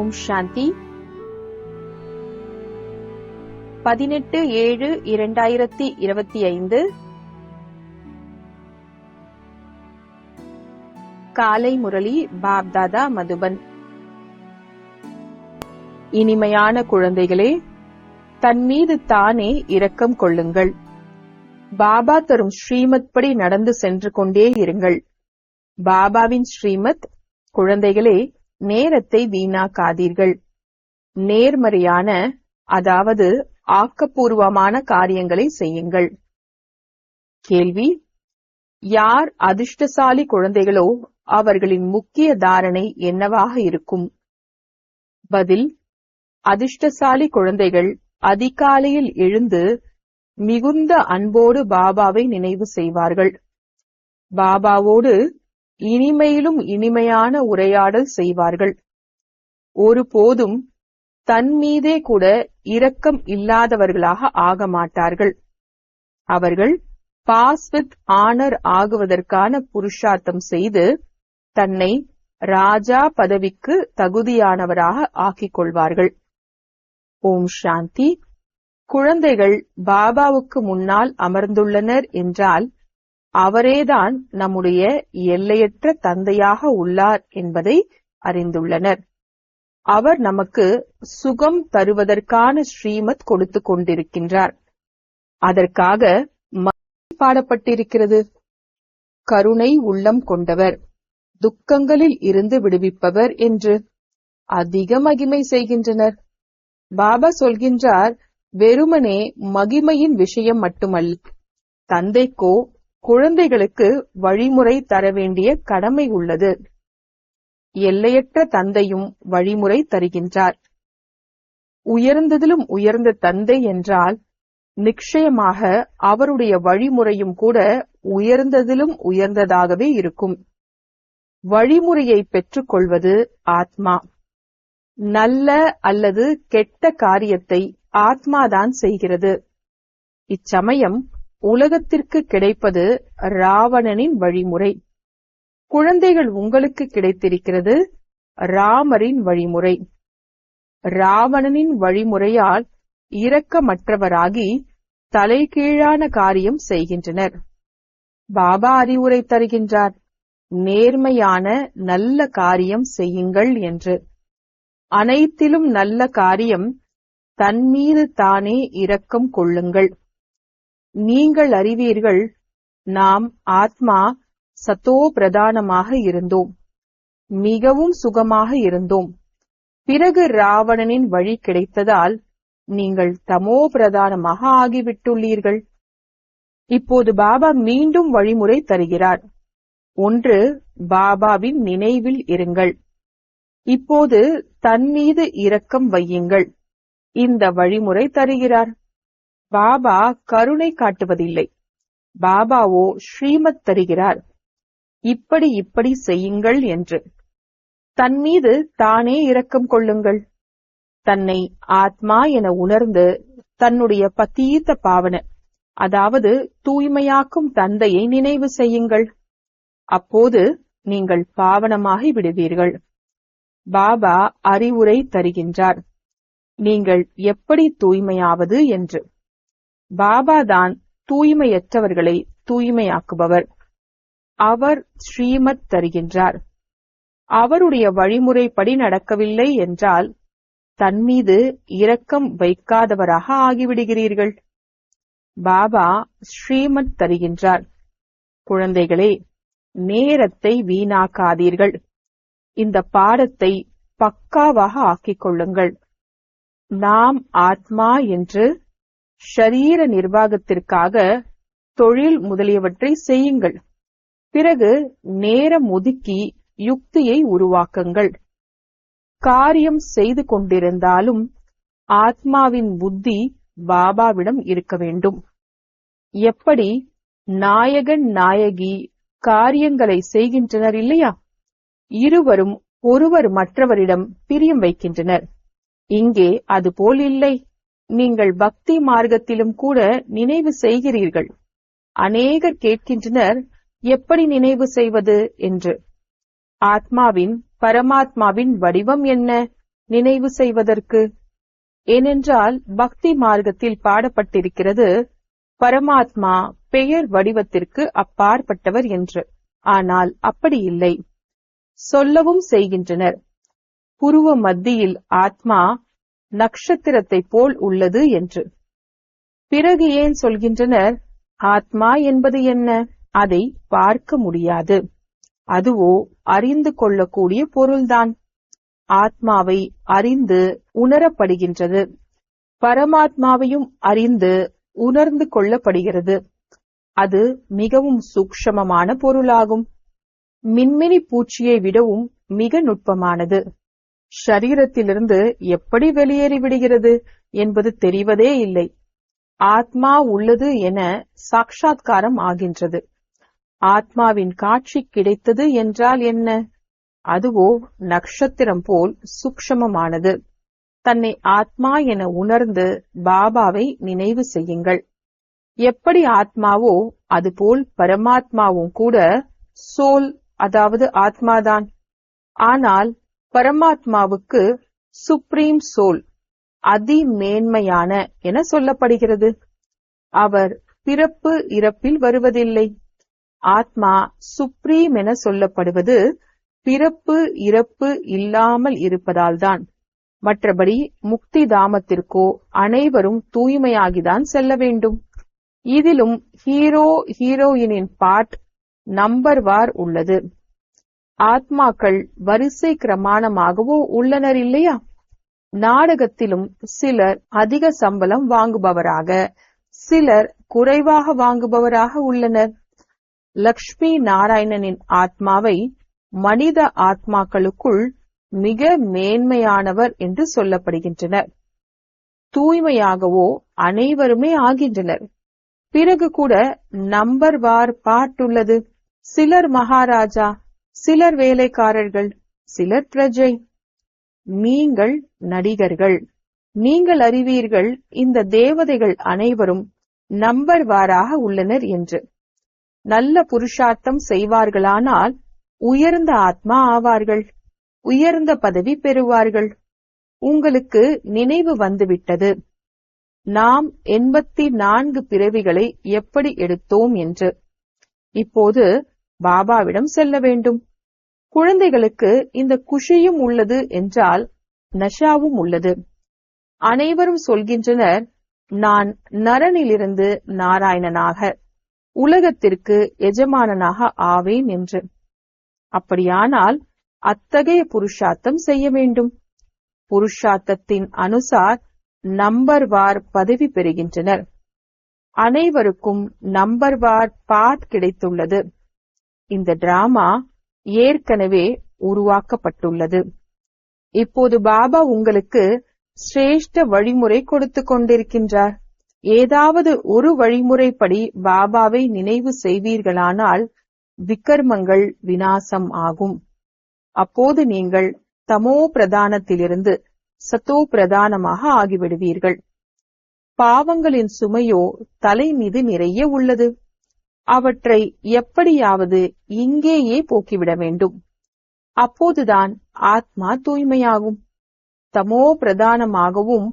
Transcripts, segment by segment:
ஓம் சாந்தி. 18/7/2025 காலை முரளி பாப்தாதா மதுபன். இனிமையான குழந்தைகளே, தன் மீது தானே இரக்கம் கொள்ளுங்கள். பாபா தரும் ஸ்ரீமத் படி நடந்து சென்று கொண்டே இருங்கள். பாபாவின் ஸ்ரீமத். குழந்தைகளே, நேரத்தை வீணாக்காதீர்கள். நேர்மறையான, அதாவது ஆக்கப்பூர்வமான காரியங்களை செய்யுங்கள். கேள்வி: யார் அதிர்ஷ்டசாலி குழந்தைகளோ அவர்களின் முக்கிய தாரணை என்னவாக இருக்கும்? பதில்: அதிர்ஷ்டசாலி குழந்தைகள் அதிகாலையில் எழுந்து மிகுந்த அன்போடு பாபாவை நினைவு செய்வார்கள். பாபாவோடு இனிமையிலும் இனிமையான உரையாடல் செய்வார்கள். ஒருபோதும் தன் மீதே கூட இரக்கம் இல்லாதவர்களாக ஆக மாட்டார்கள். அவர்கள் பாஸ் வித் ஆனர் ஆகுவதற்கான புருஷார்த்தம் செய்து தன்னை ராஜா பதவிக்கு தகுதியானவராக ஆக்கிக் கொள்வார்கள். ஓம் சாந்தி. குழந்தைகள் பாபாவுக்கு முன்னால் அமர்ந்துள்ளனர் என்றால் அவரேதான் நம்முடைய எல்லையற்ற தந்தையாக உள்ளார் என்பதை அறிந்துள்ளனர். அவர் நமக்கு சுகம் தருவதற்கான ஸ்ரீமத் கொடுத்து கொண்டிருக்கின்றார். அதற்காக பாடப்பட்டிருக்கிறது. கருணை உள்ளம் கொண்டவர், துக்கங்களில் இருந்து விடுவிப்பவர் என்று அதிக மகிமை செய்கின்றனர். பாபா சொல்கின்றார், வெறுமனே மகிமையின் விஷயம் மட்டுமல்ல, தந்தைக்கோ குழந்தைகளுக்கு வழிமுறை தர வேண்டிய கடமை உள்ளது. எல்லையற்ற தந்தையும் வழிமுறை தருகின்றார். உயர்ந்ததிலும் உயர்ந்த தந்தை என்றால் நிச்சயமாக அவருடைய வழிமுறையும் கூட உயர்ந்ததிலும் உயர்ந்ததாகவே இருக்கும். வழிமுறையை பெற்றுக் கொள்வது ஆத்மா. நல்ல அல்லது கெட்ட காரியத்தை ஆத்மாதான் செய்கிறது. இச்சமயம் உலகத்திற்கு கிடைப்பது ராவணனின் வழிமுறை. குழந்தைகள் உங்களுக்கு கிடைத்திருக்கிறது ராமரின் வழிமுறை. ராவணனின் வழிமுறையால் இரக்கமற்றவராகி தலைகீழான காரியம் செய்கின்றனர். பாபா அறிவுரை தருகின்றார், நேர்மையான நல்ல காரியம் செய்யுங்கள் என்று. அனைத்திலும் நல்ல காரியம் தன் மீது தானே இரக்கம் கொள்ளுங்கள். நீங்கள் அறிவீர்கள், நாம் ஆத்மா சத்தோ பிரதானமாக இருந்தோம், மிகவும் சுகமாக இருந்தோம். பிறகு ராவணனின் வழி கிடைத்ததால் நீங்கள் தமோ பிரதானமாக ஆகிவிட்டுள்ளீர்கள். இப்போது பாபா மீண்டும் வழிமுறை தருகிறார். ஒன்று, பாபாவின் நினைவில் இருங்கள். இப்போது தன் மீது இரக்கம் வையுங்கள். இந்த வழிமுறை தருகிறார். பாபா கருணை காட்டுவதில்லை. பாபாவோ ஸ்ரீமத் தருகிறார். இப்படி செய்யுங்கள் என்று. தன் மீது தானே இரக்கம் கொள்ளுங்கள். தன்னை ஆத்மா என உணர்ந்து தன்னுடைய பதீத பாவன, அதாவது தூய்மையாக்கும் தந்தையை நினைவு செய்யுங்கள். அப்போது நீங்கள் பாவனமாகி விடுவீர்கள். பாபா அறிவுரை தருகின்றார், நீங்கள் எப்படி தூய்மையாவது என்று. பாபாதான் தூய்மையற்றவர்களை தூய்மையாக்குபவர். அவர் ஸ்ரீமத் தருகின்றார். அவருடைய வழிமுறைப்படி நடக்கவில்லை என்றால் தன்மீது இரக்கம் வைக்காதவராக ஆகிவிடுகிறீர்கள். பாபா ஸ்ரீமத் தருகின்றார். குழந்தைகளே, நேரத்தை வீணாக்காதீர்கள். இந்த பாடத்தை பக்காவாக ஆக்கிக் கொள்ளுங்கள். நாம் ஆத்மா என்று ஷரீர நிர்வாகத்திற்காக தொழில் முதலியவற்றை செய்யுங்கள். பிறகு நேரம் ஒதுக்கி யுக்தியை உருவாக்குங்கள். காரியம் செய்து கொண்டிருந்தாலும் ஆத்மாவின் புத்தி பாபாவிடம் இருக்க வேண்டும். எப்படி நாயகன் நாயகி காரியங்களை செய்கின்றனர் இல்லையா? இருவரும் ஒருவர் மற்றவரிடம் பிரியம் வைக்கின்றனர். இங்கே அதுபோல் இல்லை. நீங்கள் பக்தி மார்க்கத்திலும் கூட நினைவு செய்கிறீர்கள். அநேகர் கேட்கின்றனர், எப்படி நினைவு செய்வது என்று. ஆத்மாவின் பரமாத்மாவின் வடிவம் என்ன நினைவு செய்வதற்கு? ஏனென்றால் பக்தி மார்க்கத்தில் பாடப்பட்டிருக்கிறது, பரமாத்மா பெயர் வடிவத்திற்கு அப்பாற்பட்டவர் என்று. ஆனால் அப்படி இல்லை. சொல்லவும் செய்கின்றனர், புருவ மத்தியில் ஆத்மா நட்சத்திரத்தை போல் உள்ளது என்று. பிறகு ஏன் சொல்கின்றனர், ஆத்மா என்பது என்ன? அதை பார்க்க முடியாது. அதுவோ அறிந்து கொள்ளக்கூடிய பொருள்தான். ஆத்மாவை அறிந்து உணரப்படுகின்றது. பரமாத்மாவையும் அறிந்து உணர்ந்து கொள்ளப்படுகிறது. அது மிகவும் சூக்ஷ்மமான பொருளாகும். மின்மினி பூச்சியை விடவும் மிக நுட்பமானது. ஷரீரத்திலிருந்து எப்படி வெளியேறிவிடுகிறது என்பது தெரிவதே இல்லை. ஆத்மா உள்ளது என சாட்சாத்காரம் ஆகின்றது. ஆத்மாவின் காட்சி கிடைத்தது என்றால் என்ன? அதுவோ நட்சத்திரம் போல் சூக்ஷ்மமானது. தன்னை ஆத்மா என உணர்ந்து பாபாவை நினைவு செய்யுங்கள். எப்படி ஆத்மாவோ அதுபோல் பரமாத்மாவும் கூட சோல், அதாவது ஆத்மாதான். ஆனால் பரமாத்மாவுக்கு சுப்ரீம் சோல், அதிமேன்மையான என சொல்லப்படுகிறது. அவர் பிறப்பு இறப்பில் வருவதில்லை. ஆத்மா சுப்ரீம் என சொல்லப்படுவது பிறப்பு இறப்பு இல்லாமல் இருப்பதால்தான். மற்றபடி முக்தி தாமத்திற்கோ அனைவரும் தூய்மையாகிதான் செல்ல வேண்டும். இதிலும் ஹீரோ ஹீரோயினின் பாட் நம்பர் வார் உள்ளது. ஆத்மாக்கள் வரிசை கிரமாணமாகவோ உள்ளனர் இல்லையா? நாடகத்திலும் சிலர் அதிக சம்பளம் வாங்குபவராக, சிலர் குறைவாக வாங்குபவராக உள்ளனர். லக்ஷ்மி நாராயணனின் ஆத்மாவை மனித ஆத்மாக்களுக்குள் மிக மேன்மையானவர் என்று சொல்லப்படுகின்றனர். தூய்மையாகவோ அனைவருமே ஆகின்றனர். பிறகு கூட நம்பர் வார் பாட்டுள்ளது. சிலர் மகாராஜா, சிலர் வேலைக்காரர்கள், சிலர் பிரஜை. நீங்கள் நடிகர்கள். நீங்கள் அறிவீர்கள் இந்த தேவதைகள் அனைவரும் நம்பர் வாராக உள்ளனர் என்று. நல்ல புருஷார்த்தம் செய்வார்களானால் உயர்ந்த ஆத்மா ஆவார்கள், உயர்ந்த பதவி பெறுவார்கள். உங்களுக்கு நினைவு வந்துவிட்டது, நாம் 84 பிறவிகளை எப்படி எடுத்தோம் என்று. இப்போது பாபாவிடம் செல்ல வேண்டும். குழந்தைகளுக்கு இந்த குஷியும் உள்ளது என்றால் நஷாவும் உள்ளது. அனைவரும் சொல்கின்றனர், நான் நரனிலிருந்து நாராயணனாக, உலகத்திற்கு எஜமானனாக ஆவேன் என்று. அப்படியானால் அத்தகைய புருஷார்த்தம் செய்ய வேண்டும். புருஷார்த்தத்தின் அனுசார் நம்பர் வார் பதவி பெறுகின்றனர். அனைவருக்கும் நம்பர் வார் பாட் கிடைத்துள்ளது. இந்த டிராமா ஏற்கனவே உருவாக்கப்பட்டுள்ளது. இப்போது பாபா உங்களுக்கு சிரேஷ்ட வழிமுறை கொடுத்து கொண்டிருக்கின்றார். ஏதாவது ஒரு வழிமுறைப்படி பாபாவை நினைவு செய்வீர்களானால் விக்கர்மங்கள் விநாசம் ஆகும். அப்போது நீங்கள் தமோ பிரதானத்திலிருந்து சத்தோ பிரதானமாக ஆகிவிடுவீர்கள். பாவங்களின் சுமையோ தலை மீது நிறைய உள்ளது. அவற்றை எப்படியாவது இங்கேயே போக்கிவிட வேண்டும். அப்போதுதான் ஆத்மா தூய்மையாகும். தமோ பிரதானமாகவும்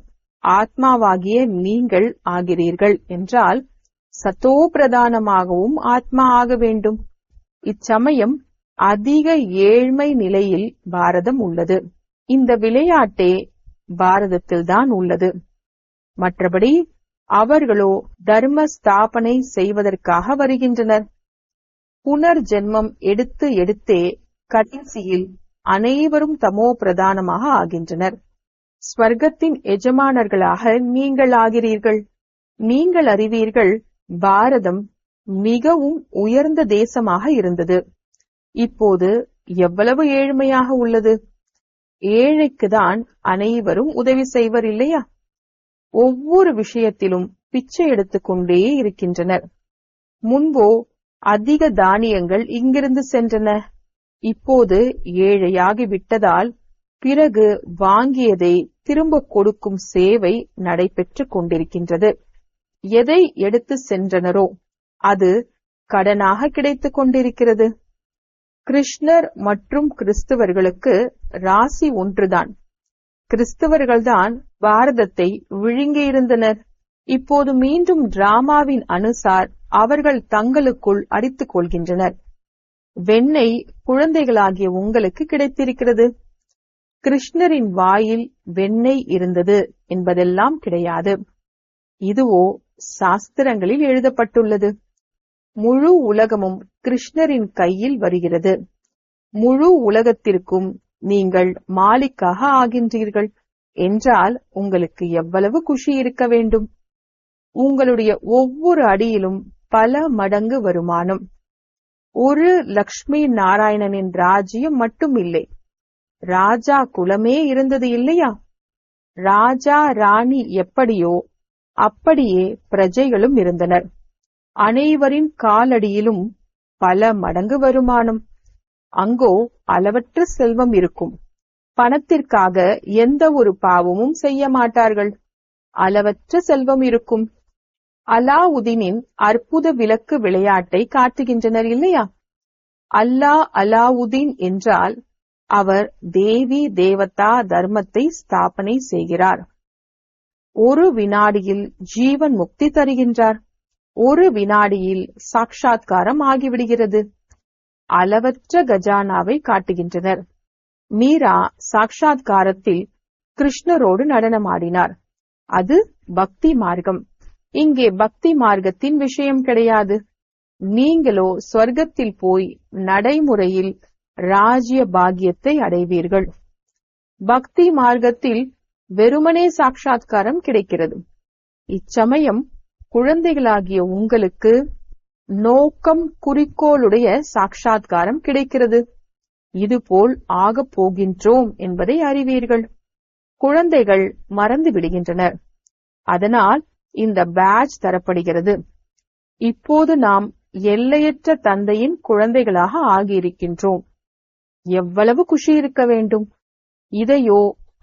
ஆத்மாவாகிய நீங்கள் ஆகிறீர்கள் என்றால் சத்தோ பிரதானமாகவும் ஆத்மா ஆக வேண்டும். இச்சமயம் அதிக ஏழ்மை நிலையில் பாரதம் உள்ளது. இந்த விளையாட்டே பாரதத்தில்தான் உள்ளது. மற்றபடி அவர்களோ தர்ம ஸ்தாபனை செய்வதற்காக வருகின்றனர். புனர் ஜென்மம் எடுத்து எடுத்தே கடைசியில் அனைவரும் தமோ பிரதானமாக ஆகின்றனர். ஸ்வர்க்கத்தின் எஜமானர்களாக நீங்கள் ஆகிறீர்கள். நீங்கள் அறிவீர்கள், பாரதம் மிகவும் உயர்ந்த தேசமாக இருந்தது. இப்போது எவ்வளவு ஏழ்மையாக உள்ளது. ஏழைக்குதான் அனைவரும் உதவி செய்வர் இல்லையா? ஒவ்வொரு விஷயத்திலும் பிச்சை எடுத்துக்கொண்டே இருக்கின்றனர். முன்போ அதிக தானியங்கள் இங்கிருந்து சென்றன. இப்போது ஏழையாகி விட்டதால் பிறகு வாங்கியதை திரும்ப கொடுக்கும் சேவை நடைபெற்றுக் கொண்டிருக்கின்றது. எதை எடுத்து சென்றனரோ அது கடனாக கிடைத்துக் கொண்டிருக்கிறது. கிருஷ்ணர் மற்றும் கிறிஸ்தவர்களுக்கு ராசி ஒன்றுதான். கிறிஸ்தவர்கள்தான் பாரதத்தை விழுங்கியிருந்தனர். இப்போது மீண்டும் டிராமாவின் அனுசார் அவர்கள் தங்களுக்குள் அடித்துக் கொள்கின்றனர். வெண்ணெய் குழந்தைகளாகிய உங்களுக்கு கிடைத்திருக்கிறது. கிருஷ்ணரின் வாயில் வெண்ணெய் இருந்தது என்பதெல்லாம் கிடையாது. இதுவோ சாஸ்திரங்களில் எழுதப்பட்டுள்ளது. முழு உலகமும் கிருஷ்ணரின் கையில் வருகிறது. முழு உலகத்திற்கும் நீங்கள் மாலிக்காக ஆகின்றீர்கள் என்றால் உங்களுக்கு எவ்வளவு குஷி இருக்க வேண்டும். உங்களுடைய ஒவ்வொரு அடியிலும் பல மடங்கு வருமானம். ஒரு லக்ஷ்மி நாராயணனின் ராஜ்யம் மட்டும் இல்லை, ராஜா குலமே இருந்தது இல்லையா? ராஜா ராணி எப்படியோ அப்படியே பிரஜைகளும் இருந்தனர். அனைவரின் காலடியிலும் பல மடங்கு வருமானம். அங்கோ அளவற்ற செல்வம் இருக்கும். பணத்திற்காக எந்த ஒரு பாவமும் செய்ய மாட்டார்கள். அளவற்ற செல்வம் இருக்கும். அலாவுதீனின் அற்புத விளக்கு விளையாட்டை காட்டுகின்றனர் இல்லையா? அலாவுதீன் என்றால் அவர் தேவி தேவதா தர்மத்தை ஸ்தாபனை செய்கிறார். ஒரு வினாடியில் ஜீவன் முக்தி தருகின்றார். ஒரு வினாடியில் சாட்சாத்காரம் ஆகிவிடுகிறது. அளவற்ற கஜானாவை காட்டுகின்றனர். மீரா சாட்சாத்காரத்தில் கிருஷ்ணரோடு நடனமாடினார். அது பக்தி மார்க்கம். இங்கே பக்தி மார்க்கத்தின் விஷயம் கிடையாது. நீங்களோ சொர்க்கத்தில் போய் நடைமுறையில் ராஜ்ய பாக்கியத்தை அடைவீர்கள். பக்தி மார்க்கத்தில் வெறுமனே சாட்சாத்காரம் கிடைக்கிறது. இச்சமயம் குழந்தைகளாகிய உங்களுக்கு நோக்கம் குறிக்கோளுடைய சாட்சாத்காரம் கிடைக்கிறது. இதுபோல் ஆகப் போகின்றோம் என்பதை அறிவீர்கள். குழந்தைகள் மறந்து விடுகின்றனர். அதனால் இந்த பேட்ச் தரப்படுகிறது. இப்போது நாம் எல்லையற்ற தந்தையின் குழந்தைகளாக ஆகியிருக்கின்றோம். எவ்வளவு குஷி இருக்க வேண்டும்! இதையோ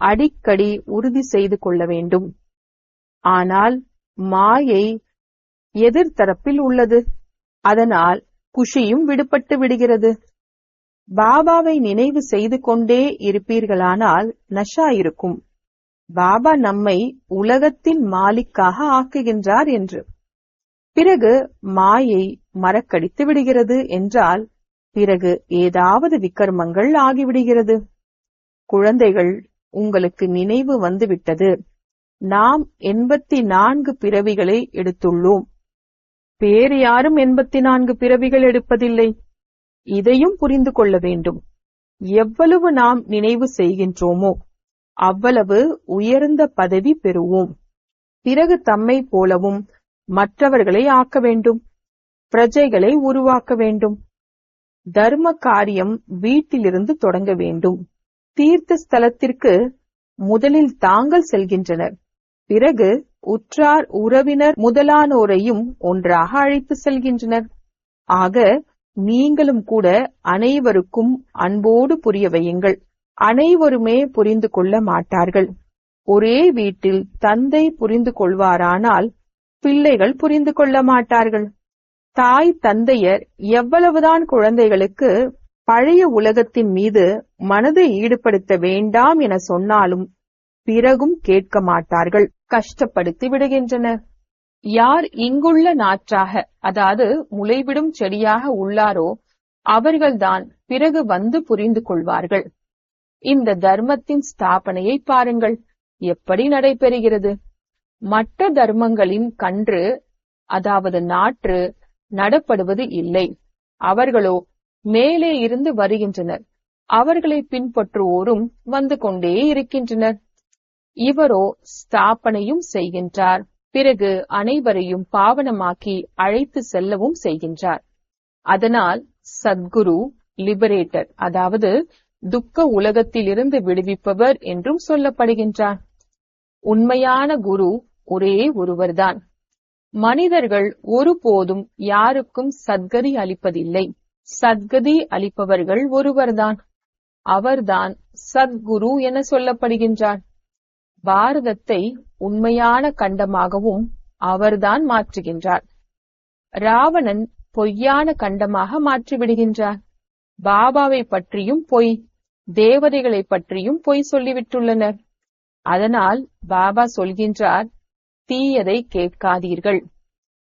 அடிக்கடி உறுதி செய்து கொள்ள வேண்டும். ஆனால் மாயை எதிர்த்தரப்பில் உள்ளது. அதனால் குஷியும் விடுபட்டு விடுகிறது. பாபாவை நினைவு செய்து கொண்டே இருப்பீர்களானால் நஷா இருக்கும். பாபா நம்மை உலகத்தின் மாலிக்காக ஆக்குகின்றார் என்று. பிறகு மாயை மறக்கடித்து விடுகிறது என்றால் பிறகு ஏதாவது விக்கர்மங்கள் ஆகிவிடுகிறது. குழந்தைகள், உங்களுக்கு நினைவு வந்துவிட்டது. நாம் 84 பிறவிகளை எடுத்துள்ளோம். வேறு யாரும் 84 பிறவிகள் எடுப்பதில்லை. இதையும் புரிந்து கொள்ள வேண்டும். எவ்வளவு நாம் நினைவு செய்கின்றோமோ அவ்வளவு உயர்ந்த பதவி பெறுவோம். பிறகு தம்மை போலவும் மற்றவர்களை ஆக்க வேண்டும். பிரஜைகளை உருவாக்க வேண்டும். தர்ம காரியம் வீட்டிலிருந்து தொடங்க வேண்டும். தீர்த்த ஸ்தலத்திற்கு முதலில் தாங்கள் செல்கின்றனர். பிறகு உற்றார் உறவினர் முதலானோரையும் ஒன்றாக அழைத்து செல்கின்றனர். ஆக நீங்களும் கூட அனைவருக்கும் அன்போடு புரிய வையுங்கள். அனைவருமே புரிந்து கொள்ள மாட்டார்கள். ஒரே வீட்டில் தந்தை புரிந்து கொள்வாரானால் பிள்ளைகள் புரிந்து கொள்ள மாட்டார்கள். தாய் தந்தையர் எவ்வளவுதான் குழந்தைகளுக்கு பழைய உலகத்தின் மீது மனதை ஈடுபடுத்த வேண்டாம் என சொன்னாலும் பிறகும் கேட்க மாட்டார்கள். கஷ்டப்படுத்தி விடுகின்றனர். யார் இங்குள்ள நாற்றாக, அதாவது முளைவிடும் செடியாக உள்ளாரோ அவர்கள்தான் பிறகு வந்து புரிந்து கொள்வார்கள். இந்த தர்மத்தின் ஸ்தாபனையை பாருங்கள், எப்படி நடைபெறுகிறது. மற்ற தர்மங்களின் கன்று, அதாவது நாற்று நடப்படுவது இல்லை. அவர்களோ மேலே இருந்து வருகின்றனர். அவர்களை பின்பற்றுவோரும் வந்து கொண்டே இருக்கின்றனர். இவரோ ஸ்தாபனையும் செய்கின்றார். பிறகு அனைவரையும் பாவனமாக்கி அழைத்து செல்லவும் செய்கின்றார். அதனால் சத்குரு லிபரேட்டர், அதாவது துக்க உலகத்திலிருந்து விடுவிப்பவர் என்றும் சொல்லப்படுகின்றார். உண்மையான குரு ஒரே ஒருவர்தான். மனிதர்கள் ஒருபோதும் யாருக்கும் சத்கதி அளிப்பதில்லை. சத்கதி அளிப்பவர்கள் ஒருவர்தான். அவர்தான் சத்குரு என சொல்லப்படுகின்றார். பாரதத்தை உண்மையான கண்டமாகவும் அவர்தான் மாற்றுகின்றார். ராவணன் பொய்யான கண்டமாக மாற்றிவிடுகின்றார். பாபாவை பற்றியும் பொய், தேவதைகளை பற்றியும் பொய் சொல்லிவிட்டுள்ளனர். அதனால் பாபா சொல்கின்றார், தீயதை கேட்காதீர்கள்.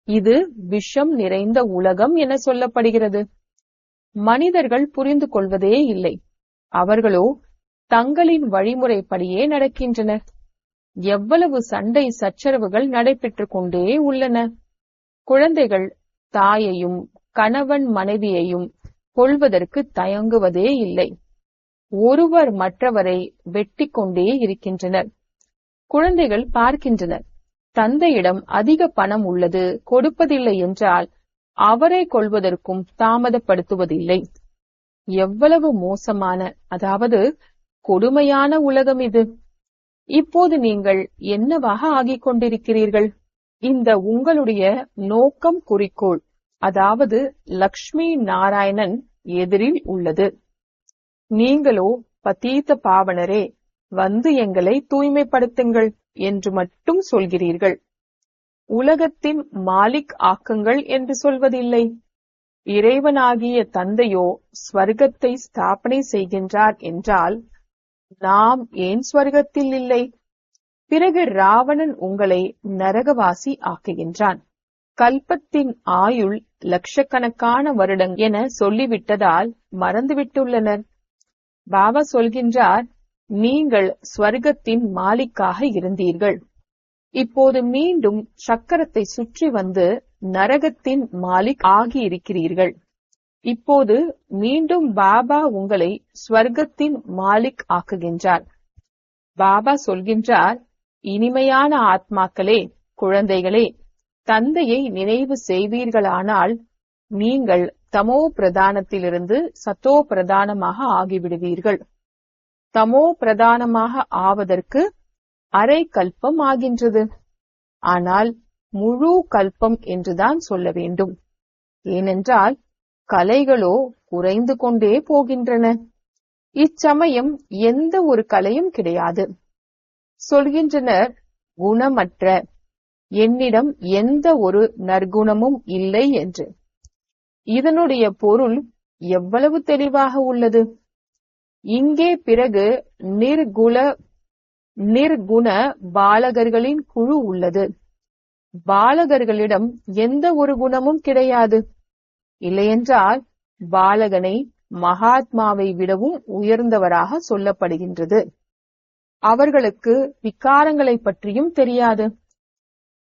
இது விஷம் நிறைந்த உலகம் என சொல்லப்படுகிறது. மனிதர்கள் புரிந்து கொள்வதே இல்லை. அவர்களோ தங்களின் வழிமுறைப்படியே நடக்கின்றனர். எவ்வளவு சண்டை சச்சரவுகள் நடைபெற்றுக் கொண்டே உள்ளன. குழந்தைகள் தாயையும் கணவன் மனைவியையும் கொள்வதற்கு தயங்குவதே இல்லை. ஒருவர் மற்றவரை வெட்டி கொண்டே இருக்கின்றனர். குழந்தைகள் பார்க்கின்றனர், தந்தையிடம் அதிக பணம் உள்ளது, கொடுப்பதில்லை என்றால் அவரை கொள்வதற்கும் தாமதப்படுத்துவதில்லை. எவ்வளவு மோசமான, அதாவது கொடுமையான உலகம் இது. இப்போது நீங்கள் என்னவாக ஆகிக் கொண்டிருக்கிறீர்கள்? இந்த உங்களுடைய நோக்கம், குறிக்கோள், அதாவது லக்ஷ்மி நாராயணன் எதிரில் உள்ளது. நீங்களோ பதீத பாவனரே, வந்து எங்களை தூய்மைப்படுத்துங்கள் என்று மட்டும் சொல்கிறீர்கள். உலகத்தின் மாலிக் ஆக்குங்கள் என்று சொல்வதில்லை. இறைவனாகிய தந்தையோ ஸ்வர்க்கத்தை ஸ்தாபனை செய்கின்றார் என்றால் நாம் ஏன் ஸ்வர்க்கத்தில் இல்லை? பிறகு ராவணன் உங்களை நரகவாசி ஆக்குகின்றான். கல்பத்தின் ஆயுள் லட்சக்கணக்கான வருடங்கள் என சொல்லிவிட்டதால் மறந்துவிட்டுள்ளனர். பாபா சொல்கின்றார், நீங்கள் ஸ்வர்க்கத்தின் மாலிக்காக இருந்தீர்கள். இப்போது மீண்டும் சக்கரத்தை சுற்றி வந்து நரகத்தின் மாலிக் ஆகியிருக்கிறீர்கள். இப்போது மீண்டும் பாபா உங்களை ஸ்வர்க்கத்தின் மாலிக் ஆக்குகின்றார். பாபா சொல்கின்றார், இனிமையான ஆத்மாக்களே, குழந்தைகளே, தந்தையை நினைவு செய்வீர்களானால் நீங்கள் தமோ பிரதானத்திலிருந்து சத்தோ பிரதானமாக ஆகிவிடுவீர்கள். தமோ பிரதானமாக ஆவதற்கு அரை கல்பம் ஆகின்றது. ஆனால் முழு கல்பம் என்றுதான் சொல்ல வேண்டும். ஏனென்றால் கலைகளோ குறைந்து கொண்டே போகின்றன. இச்சமயம் எந்த ஒரு கலையும் கிடையாது. சொல்கின்றனர், குணமற்ற, என்னிடம் எந்த ஒரு நற்குணமும் இல்லை என்று. இதனுடைய பொருள் எவ்வளவு தெளிவாக உள்ளது. இங்கே பிறகு நிர்குண பாலகர்களின் குழு உள்ளது. பாலகர்களிடம் எந்த ஒரு குணமும் கிடையாது. இல்லையென்றால் பாலகனை மகாத்மாவை விடவும் உயர்ந்தவராக சொல்லப்படுகின்றது. அவர்களுக்கு விகாரங்களை பற்றியும் தெரியாது.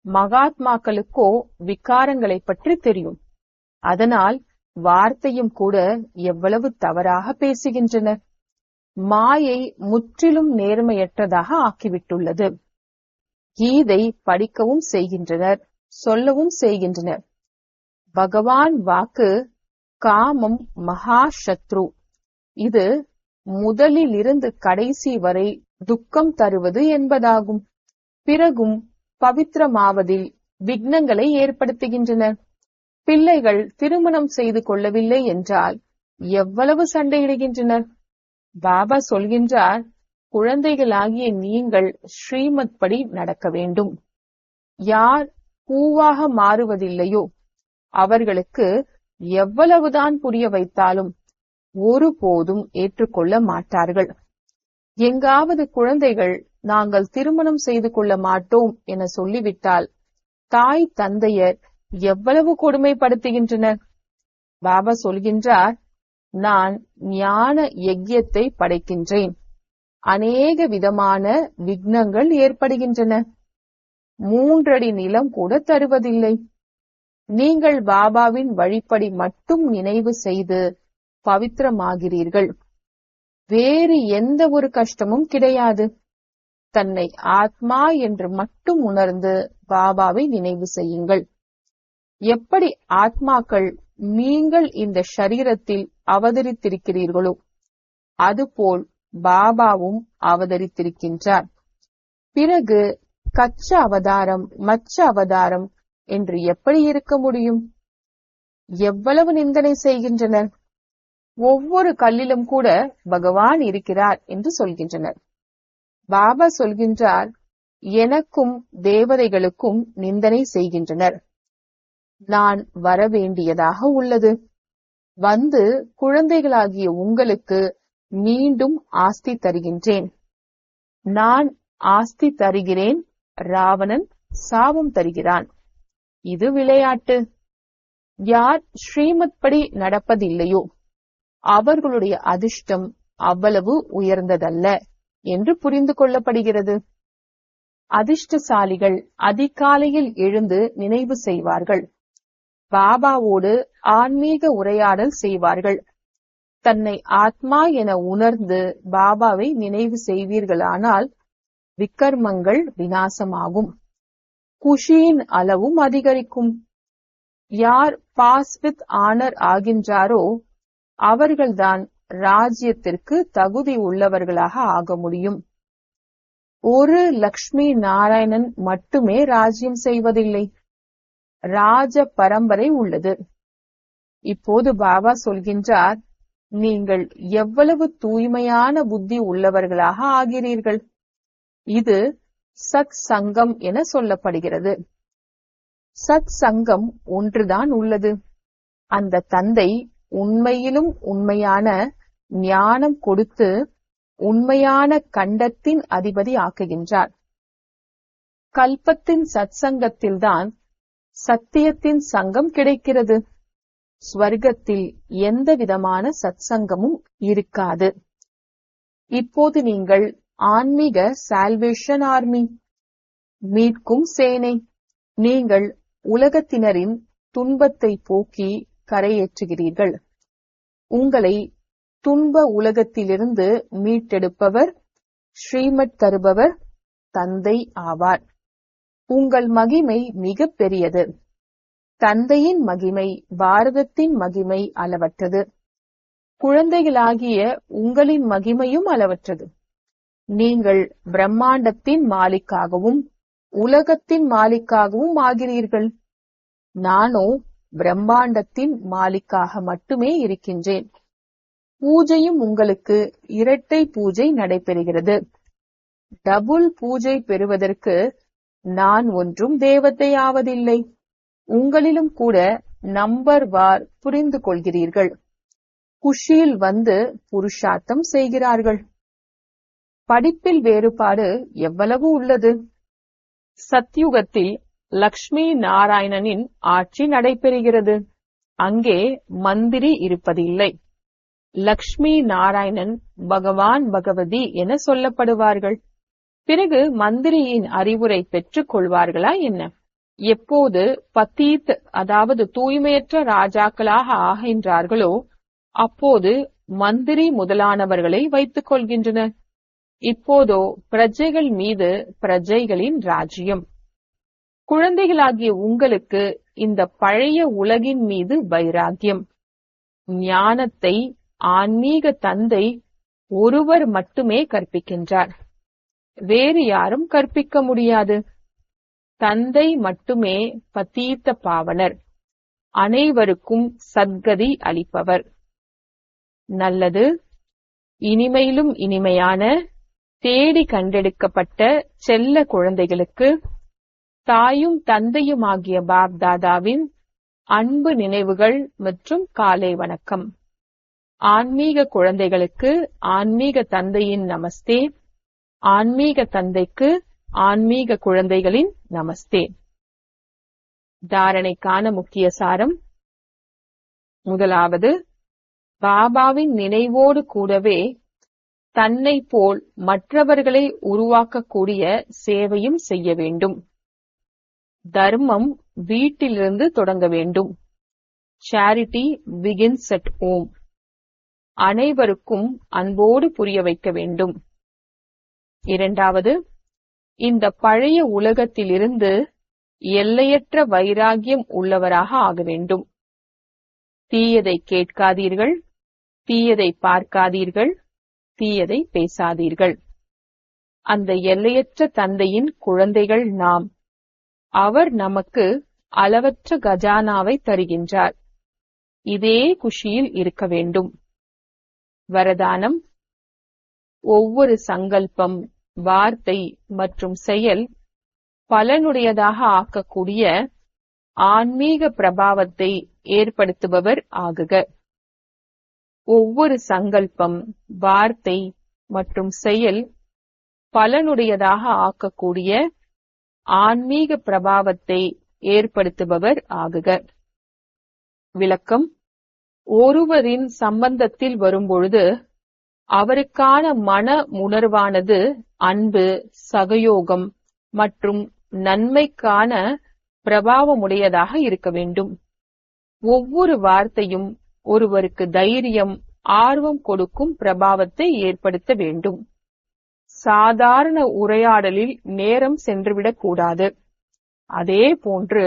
மகாத்மாக்களுக்கோ விகாரங்களை பற்றி தெரியும். அதனால் வார்த்தையும் கூட எவ்வளவு தவறாக பேசுகின்றனர். மாயை முற்றிலும் நேர்மையற்றதாக ஆக்கிவிட்டுள்ளது. கீதை படிக்கவும் செய்கின்றனர், சொல்லவும் செய்கின்றனர். பகவான் வாக்கு காமம் மகா சத்ரு. இது முதலிலிருந்து கடைசி வரை துக்கம் தருவது என்பதாகும். பிறகும் பவித்திரமாவதில் விக்னங்களை ஏற்படுத்துகின்றனர். பிள்ளைகள் திருமணம் செய்து கொள்ளவில்லை என்றால் எவ்வளவு சண்டையிடுகின்றனர். பாபா சொல்கின்றார், குழந்தைகளாகிய நீங்கள் ஸ்ரீமத் படி நடக்க வேண்டும். யார் பூவாக மாறுவதில்லையோ அவர்களுக்கு எவ்வளவுதான் புரிய வைத்தாலும் ஒருபோதும் ஏற்றுக்கொள்ள மாட்டார்கள். எங்காவது குழந்தைகள் நாங்கள் திருமணம் செய்து கொள்ள மாட்டோம் என சொல்லிவிட்டால் தாய் தந்தையர் எவ்வளவு கொடுமைப்படுத்துகின்றனர். பாபா சொல்கின்றார், நான் ஞான யஜ்யத்தை படைக்கின்றேன். அநேக விதமான விக்னங்கள் ஏற்படுகின்றன. 3 அடி நிலம் கூட தருவதில்லை. நீங்கள் பாபாவின் வழிப்படி மட்டும் நினைவு செய்து பவித்திரமாகிறீர்கள். வேறு எந்த ஒரு கஷ்டமும் கிடையாது. தன்னை ஆத்மா என்று மட்டும் உணர்ந்து பாபாவை நினைவு செய்யுங்கள். எப்படி ஆத்மாக்கள் நீங்கள் இந்த ஷரீரத்தில் அவதரித்திருக்கிறீர்களோ அதுபோல் பாபாவும் அவதரித்திருக்கின்றார். பிறகு கச்ச அவதாரம், மச்ச அவதாரம் என்று எப்படி இருக்க முடியும்? எவ்வளவு நிந்தனை செய்கின்றனர். ஒவ்வொரு கல்லிலும் கூட பகவான் இருக்கிறார் என்று சொல்கின்றனர். பாபா சொல்கின்றார், எனக்கும் தேவதைகளுக்கும் நிந்தனை செய்கின்றனர். நான் வரவேண்டியதாக உள்ளது. வந்து குழந்தைகளாகிய உங்களுக்கு மீண்டும் ஆஸ்தி தருகின்றேன். நான் ஆஸ்தி தருகிறேன், ராவணன் சாபம் தருகிறான். இது விளையாட்டு. யார் ஸ்ரீமத் படி நடப்பதில்லையோ அவர்களுடைய அதிர்ஷ்டம் அவ்வளவு உயர்ந்ததல்ல என்று புரிந்து கொள்ளப்படுகிறது. அதிர்ஷ்டசாலிகள் அதிகாலையில் எழுந்து நினைவு செய்வார்கள். பாபாவோடு ஆன்மீக உரையாடல் செய்வார்கள். தன்னை ஆத்மா என உணர்ந்து பாபாவை நினைவு செய்வீர்களானால் விக்கர்மங்கள் விநாசமாகும். குஷியின் அளவும் அதிகரிக்கும். யார் பாஸ் வித் ஆனர் ஆகின்றாரோ அவர்கள்தான் ராஜ்யத்திற்கு தகுதி உள்ளவர்களாக ஆக முடியும். ஒரு லக்ஷ்மி நாராயணன் மட்டுமே ராஜ்யம் செய்வதில்லை, ராஜ பரம்பரை உள்ளது. இப்போது பாபா சொல்கின்றார், நீங்கள் எவ்வளவு தூய்மையான புத்தி உள்ளவர்களாக ஆகிறீர்கள். இது சத் சங்கம் என சொல்லப்படுகிறது. சத் சங்கம் ஒன்றுதான் உள்ளது. அந்த தந்தை உண்மையிலும் உண்மையான ஞானம் கொடுத்து உண்மையான கண்டத்தின் அதிபதி ஆக்குகின்றார். கல்பத்தின் சத் சங்கத்தில்தான் சத்தியத்தின் சங்கம் கிடைக்கிறது. ஸ்வர்க்கத்தில் எந்த விதமான சத் சங்கமும் இருக்காது. இப்போது நீங்கள் ஆன்மீக சால்வேஷன் ஆர்மி, மீட்கும் சேனை. நீங்கள் உலகத்தினரின் துன்பத்தை போக்கி கரையேற்றுகிறீர்கள். உங்களை துன்ப உலகத்திலிருந்து மீட்டெடுப்பவர், ஸ்ரீமத் தருபவர் தந்தை ஆவார். உங்கள் மகிமை மிக பெரியது. தந்தையின் மகிமை பாரதத்தின் மகிமை அளவற்றது. குழந்தைகளாகிய உங்களின் மகிமையும் அளவற்றது. நீங்கள் பிரம்மாண்டத்தின் மாலிக்காகவும் உலகத்தின் மாலிக்காகவும் ஆகிறீர்கள். நானோ பிரம்மாண்டத்தின் மாலிக்காக மட்டுமே இருக்கின்றேன். பூஜையும் உங்களுக்கு இரட்டை பூஜை நடைபெறுகிறது. டபுள் பூஜை பெறுவதற்கு நான் ஒன்றும் தேவதை ஆவதில்லை. உங்களிலும் கூட நம்பர் வார் புரிந்து கொள்கிறீர்கள். குஷியில் வந்து புருஷார்த்தம் செய்கிறார்கள். படிப்பில் வேறுபாடு எவ்வளவு உள்ளது. சத்யுகத்தில் லக்ஷ்மி நாராயணனின் ஆட்சி நடைபெறுகிறது. அங்கே மந்திரி இருப்பதில்லை. லக்ஷ்மி நாராயணன் பகவான் பகவதி என சொல்லப்படுவார்கள். பிறகு மந்திரியின் அறிவுரை பெற்றுக் கொள்வார்களா என்ன? எப்போது பதீத் அதாவது தூய்மையற்ற ராஜாக்களாக ஆகின்றார்களோ அப்போது மந்திரி முதலானவர்களை வைத்துக் கொள்கின்றனர். இப்போதோ பிரஜைகள் மீது பிரஜைகளின் ராஜ்யம். குழந்தைகளாகிய உங்களுக்கு இந்த பழைய உலகின் மீது வைராகியம். ஞானத்தை ஆன்மீக தந்தை ஒருவர் மட்டுமே கற்பிக்கின்றார். வேறு யாரும் கற்பிக்க முடியாது. தந்தை மட்டுமே பதீத்த பாவனர், அனைவருக்கும் சத்கதி அளிப்பவர். நல்லது. இனிமையிலும் இனிமையான தேடி கண்டெடுக்கப்பட்ட செல்ல குழந்தைகளுக்கு தாயும் தந்தையுமாகிய பாப்தாதாவின் அன்பு நினைவுகள் மற்றும் காலை வணக்கம். ஆன்மீக குழந்தைகளுக்கு ஆன்மீக தந்தையின் நமஸ்தே. ஆன்மீக தந்தைக்கு ஆன்மீக குழந்தைகளின் நமஸ்தே. தாரணைக்கான முக்கிய சாரம். முதலாவது, பாபாவின் நினைவோடு கூடவே தன்னை போல் மற்றவர்களை உருவாக்கக்கூடிய சேவையும் செய்ய வேண்டும். தர்மம் வீட்டிலிருந்து தொடங்க வேண்டும். Charity begins at home. அனைவருக்கும் அன்போடு புரிய வைக்க வேண்டும். இரண்டாவது, இந்த பழைய உலகத்திலிருந்து எல்லையற்ற வைராகியம் உள்ளவராக ஆக வேண்டும். தீயதை கேட்காதீர்கள், தீயதை பார்க்காதீர்கள், தீயதை பேசாதீர்கள். அந்த எல்லையற்ற தந்தையின் குழந்தைகள் நாம். அவர் நமக்கு அளவற்ற கஜானாவை தருகின்றார். இதே குஷியில் இருக்க வேண்டும். வரதானம். ஒவ்வொரு சங்கல்பம், வார்த்தை மற்றும் செயல் பலனுடையதாக ஆக்கக்கூடிய ஆன்மீக பிரபாவத்தை ஏற்படுத்துபவர் ஆகுக. ஒவ்வொரு சங்கல்பம், வார்த்தை மற்றும் செயல் பலனுடையதாக ஆக்கக்கூடிய ஆன்மீக பிரபாவத்தை ஏற்படுத்துபவர் ஆகுக. விளக்கம்: ஒருவரின் சம்பந்தத்தில் வரும்பொழுது அவருக்கான மன உணர்வானது அன்பு, சகயோகம் மற்றும் நன்மைக்கான பிரபாவமுடையதாக இருக்க வேண்டும். ஒவ்வொரு வார்த்தையும் ஒருவருக்கு தைரியம், ஆர்வம் கொடுக்கும் பிரபாவத்தை ஏற்படுத்த வேண்டும். சாதாரண உரையாடலில் நேரம் சென்றுவிடக் கூடாது. அதே போன்று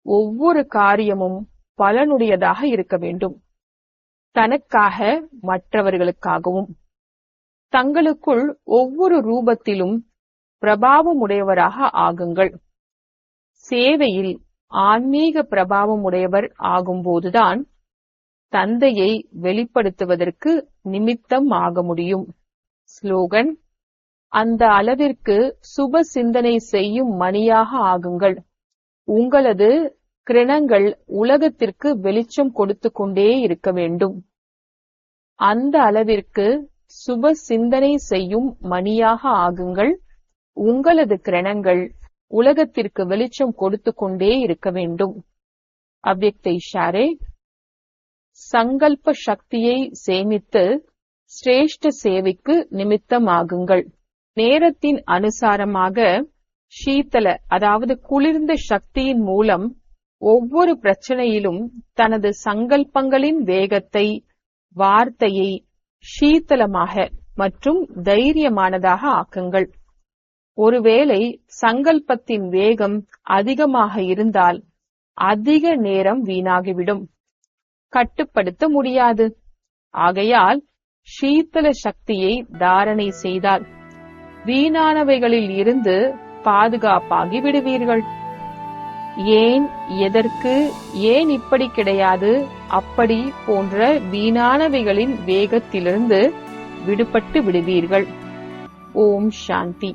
ஒவ்வொரு காரியமும் பலனுடையதாக இருக்க வேண்டும். தனக்காக, மற்றவர்களுக்காகவும். தங்களுக்குள் ஒவ்வொரு ரூபத்திலும் பிரபாவமுடையவராக ஆகுங்கள். சேவையில் ஆன்மீக பிரபாவமுடையவர் ஆகும்போதுதான் தந்தையை வெளிப்படுத்துவதற்கு நிமித்தம் ஆக முடியும். ஸ்லோகன்: அந்த அளவிற்கு சுப சிந்தனை செய்யும் மணியாக ஆகுங்கள். உங்களது கிரணங்கள் உலகத்திற்கு வெளிச்சம் கொடுத்து கொண்டே இருக்க வேண்டும். அந்த அளவிற்கு சுப சிந்தனை செய்யும் மணியாக ஆகுங்கள். உங்களது கிரணங்கள் உலகத்திற்கு வெளிச்சம் கொடுத்து கொண்டே இருக்க வேண்டும். அவ்யக்த இஷாரே: சங்கல்ப சக்தியை சேமித்து சிரேஷ்ட சேவைக்கு நிமித்தமாகுங்கள். நேரத்தின் அனுசாரமாக சீத்தல, அதாவது குளிர்ந்த சக்தியின் மூலம் ஒவ்வொரு பிரச்சனையிலும் தனது சங்கல்பங்களின் வேகத்தை, வார்த்தையை சீத்தலமாக மற்றும் தைரியமானதாக ஆக்குங்கள். ஒருவேளை சங்கல்பத்தின் வேகம் அதிகமாக இருந்தால் அதிக நேரம் வீணாகிவிடும். கட்டுப்படுத்த முடியாது. ஆகையால் சீத்தல சக்தியை தாரணை செய்தால் வீணானவைகளில் இருந்து பாதுகாப்பாகி விடுவீர்கள். ஏன், எதற்கு, ஏன் இப்படி கிடையாது, அப்படி போன்ற வீணானவைகளின் வேகத்திலிருந்து விடுபட்டு விடுவீர்கள். ஓம் சாந்தி.